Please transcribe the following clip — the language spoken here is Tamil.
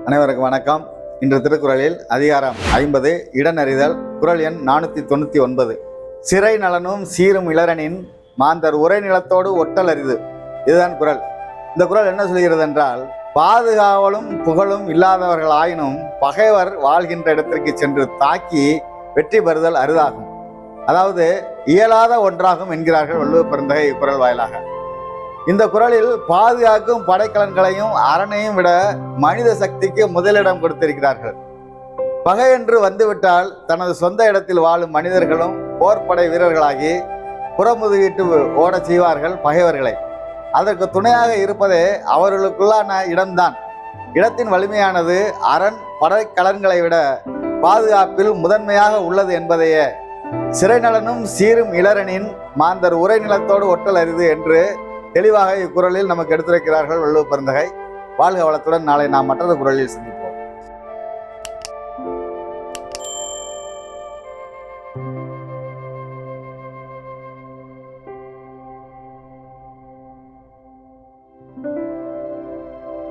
அனைவருக்கும் வணக்கம். இன்று திருக்குறளில் அதிகாரம் 50 இடனறிதல், குறள் எண் 499. சிறை நலனும் சீரும் இளரனின் மாந்தர் உரை நிலத்தோடு ஒட்டல் அரிது. இதுதான் குறள். இந்த குறள் என்ன சொல்கிறது என்றால், பாதுகாவலும் புகழும் இல்லாதவர்கள் ஆயினும் பகைவர் வாழ்கின்ற இடத்திற்கு சென்று தாக்கி வெற்றி பெறுதல் அரிதாகும். அதாவது இயலாத ஒன்றாகும் என்கிறார்கள் வள்ளுவ பெருந்தகை குறள் வாயிலாக. இந்த குறளில் பாதுகாக்கும் படைக்கலன்களையும் அறனையும் விட மனித சக்திக்கு முதலிடம் கொடுத்திருக்கிறார்கள். பகை என்று வந்துவிட்டால் தனது சொந்த இடத்தில் வாழும் மனிதர்களும் போர்ப்படை வீரர்களாகி புறமுதுகிட்டு ஓடச் செய்வார்கள் பகைவர்களை. அதற்கு துணையாக இருப்பதே அவர்களுக்குள்ளான இடம்தான். இடத்தின் வலிமையானது அரண் படைக்கலன்களை விட பாதுகாப்பில் முதன்மையாக உள்ளது என்பதையே சிறை நலனும் சீரும் இளரனின் மாந்தர் உரை நிலத்தோடு ஒட்டல் அரிது என்று தெளிவாக இக்குறளில் நமக்கு எடுத்துரைக்கிறார்கள் வள்ளுவ பெருந்தகை. வாழ்க வளத்துடன். நாளை நாம் மற்றொரு குறளில் சந்திப்போம்.